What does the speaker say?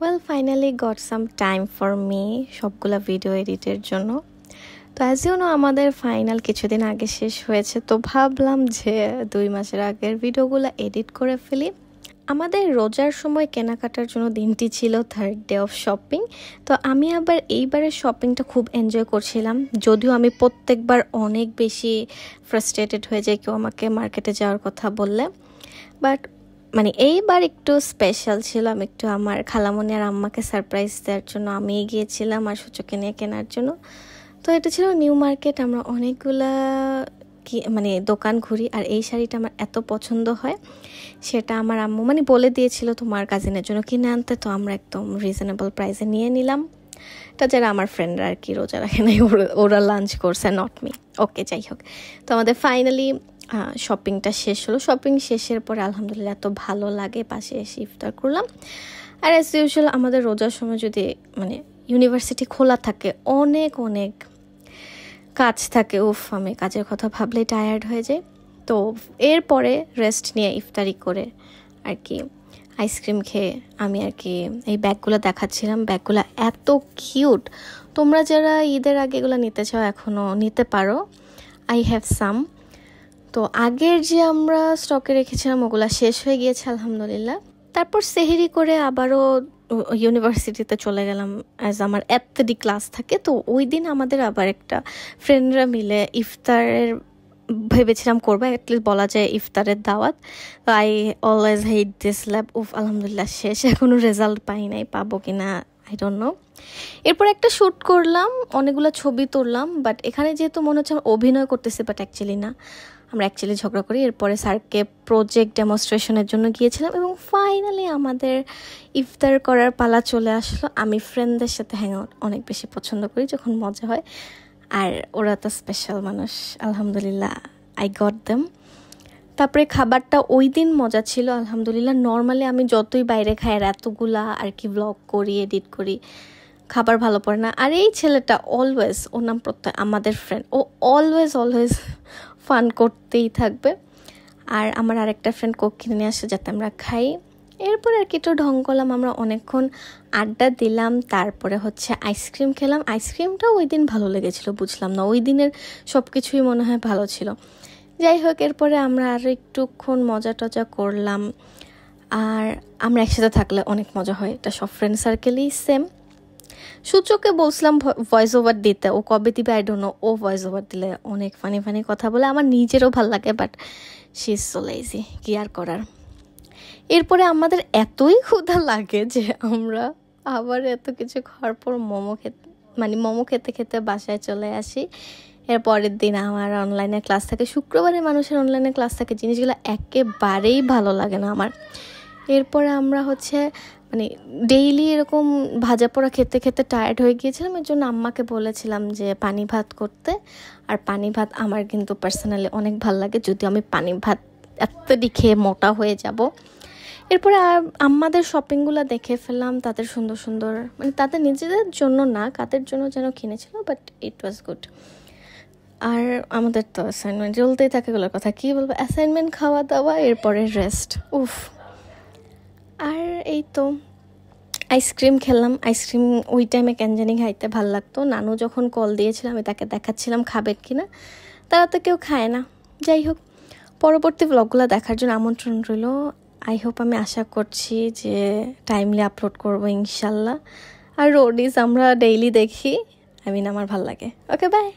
Well, finally got some time for me সবগুলা video এডিটের জন্য। তো অ্যাজ ইউ নো আমাদের ফাইনাল কিছুদিন আগে শেষ হয়েছে, তো ভাবলাম যে 2 মাসের আগের ভিডিওগুলো এডিট করে ফেলি। আমাদের রোজার সময় কেনাকাটার জন্য দিনটি ছিল 3rd ডে অফ শপিং। তো আমি আবার এইবারের শপিংটা খুব এনজয় করছিলাম, যদিও আমি প্রত্যেকবার অনেক বেশি ফ্রাস্ট্রেটেড হয়ে যাই কেউ আমাকে মার্কেটে যাওয়ার কথা বললে। বাট এইবার একটু স্পেশাল ছিল, আমি একটু আমার খালামণি আর আম্মাকে সারপ্রাইজ দেওয়ার জন্য আমি গিয়েছিলাম আর সূচকে নিয়ে কেনার জন্য। তো এটা ছিল নিউ মার্কেট। আমরা অনেকগুলা দোকান ঘুরি, আর এই শাড়িটা আমার এত পছন্দ হয়, সেটা আমার আম্মু বলে দিয়েছিল তোমার কাজিনের জন্য কিনে আনতে। তো আমরা একদম রিজনেবল প্রাইসে নিয়ে নিলাম। এটা যারা আমার ফ্রেন্ডরা আর কি রোজা রাখে নাই, ওরা লাঞ্চ করছে, নট মি। ওকে, যাই হোক, তো আমাদের ফাইনালি শপিংটা শেষ হলো। শপিং শেষের পরে আলহামদুলিল্লাহ এত ভালো লাগে, পাশে এসে ইফতার করলাম। আর অ্যাজ ইউজুয়াল আমাদের রোজার সময় যদি ইউনিভার্সিটি খোলা থাকে, অনেক অনেক কাজ থাকে, আমি কাজের কথা ভাবলেই টায়ার্ড হয়ে যাই। তো এরপরে রেস্ট নিয়ে ইফতারি করে আর কি আইসক্রিম খেয়ে আমি আর কি এই ব্যাগগুলো দেখাচ্ছিলাম। ব্যাগগুলো এত কিউট, তোমরা যারা ঈদের আগে এগুলো নিতে চাও এখনও নিতে পারো। I have some. তো আগের যে আমরা স্টকে রেখেছিলাম ওগুলো শেষ হয়ে গিয়েছে আলহামদুলিল্লাহ। তারপর সেহরি করে আবারও ইউনিভার্সিটিতে চলে গেলাম, অ্যাজ আমার এত্তডি ক্লাস থাকে। তো ওই দিন আমাদের আবার একটা ফ্রেন্ডরা মিলে ইফতারের ভেবেছিলাম করবো, অ্যাটলিস্ট বলা যায় ইফতারের দাওয়াত। তো I always hate this lab. আলহামদুলিল্লাহ শেষ, এখনও রেজাল্ট পাই নাই, পাবো কিনা আই ডোন্ট নো। এরপর একটা শ্যুট করলাম, অনেকগুলো ছবি তুললাম। বাট এখানে যেহেতু মনে হচ্ছে আমরা অভিনয় করতেছি, বাট অ্যাকচুয়ালি না, আমরা অ্যাকচুয়ালি ঝগড়া করি। এরপরে স্যারকে প্রজেক্ট ডেমনস্ট্রেশনের জন্য গিয়েছিলাম এবং ফাইনালি আমাদের ইফতার করার পালা চলে আসলো। আমি ফ্রেন্ডদের সাথে হ্যাং আউট অনেক বেশি পছন্দ করি, যখন মজা হয়। আর ওরা তো স্পেশাল মানুষ, আলহামদুলিল্লাহ আই গট দেম। তারপরে খাবারটা ওই দিন মজা ছিল আলহামদুলিল্লাহ। নর্মালি আমি যতই বাইরে খাই আর এতগুলা আর কি ব্লগ করি, এডিট করি, খাবার ভালো পড়ে না। আর এই ছেলেটা অলওয়েজ, ওর নাম প্রত্যয়, আমাদের ফ্রেন্ড, ও অলওয়েজ ফান করতেই থাকবে। আর আমার আরেকটা ফ্রেন্ড কোক কিনে নিয়ে আসে যাতে আমরা খাই। এরপর আর কি একটু ঢং করলাম, আমরা অনেকক্ষণ আড্ডা দিলাম। তারপরে আইসক্রিম খেলাম। আইসক্রিমটাও ওই দিন ভালো লেগেছিল, বুঝলাম না, ওই দিনের সব কিছুই মনে হয় ভালো ছিল। যাই হোক, এরপরে আমরা আরও একটুক্ষণ মজা টজা করলাম। আর আমরা একসাথে থাকলে অনেক মজা হয়, এটা সব ফ্রেন্ড সার্কেলই সেম। সূচকে বলছিলাম ভয়েস ওভার দিতে, ও কবে দিবে আই ডোন্ট নো। ও ভয়েস ওভার দিলে অনেক ফানি কথা বলে, আমার নিজেরও ভাল লাগে, but she is so lazy, কি আর করার। এরপরে আমাদের এতই ক্ষুধা লাগে যে আমরা আবার এত কিছু খাওয়ার পর মোমো খেতে খেতে বাসায় চলে আসি। এর পরের দিন আমার অনলাইনে ক্লাস থাকে, শুক্রবারে মানুষের অনলাইনে ক্লাস থাকে, জিনিসগুলো একেবারেই ভালো লাগে না আমার। এরপরে আমরা ডেইলি এরকম ভাজা পোড়া খেতে খেতে টায়ার্ড হয়ে গিয়েছিলাম। এর জন্য আম্মাকে বলেছিলাম যে পানি ভাত করতে। আর পানি ভাত আমার কিন্তু পার্সোনালি অনেক ভালো লাগে, যদিও আমি পানি ভাত এতটি খেয়ে মোটা হয়ে যাব। এরপরে আমাদের শপিংগুলো দেখে ফেললাম, তাদের সুন্দর সুন্দর, তাদের নিজেদের জন্য না, কাদের জন্য যেন কিনেছিল, বাট ইট ওয়াজ গুড। আর আমাদের তো অ্যাসাইনমেন্ট চলতেই থাকে, এগুলোর কথা কী বলবো, অ্যাসাইনমেন্ট, খাওয়া দাওয়া, এরপরে রেস্ট। আর এই তো আইসক্রিম খেলাম। আইসক্রিম ওই টাইমে কেন জানি খাইতে ভাল লাগতো। নানু যখন কল দিয়েছিলাম আমি তাকে দেখাচ্ছিলাম খাবেন কিনা, তারা তো কেউ খায় না। যাই হোক, পরবর্তী ব্লগগুলো দেখার জন্য আমন্ত্রণ রইল। আই হোপ, আমি আশা করছি যে টাইমলি আপলোড করবো ইনশাল্লাহ। আর রোডিজ আমরা ডেইলি দেখি, আমার ভাল লাগে। ওকে, বাই।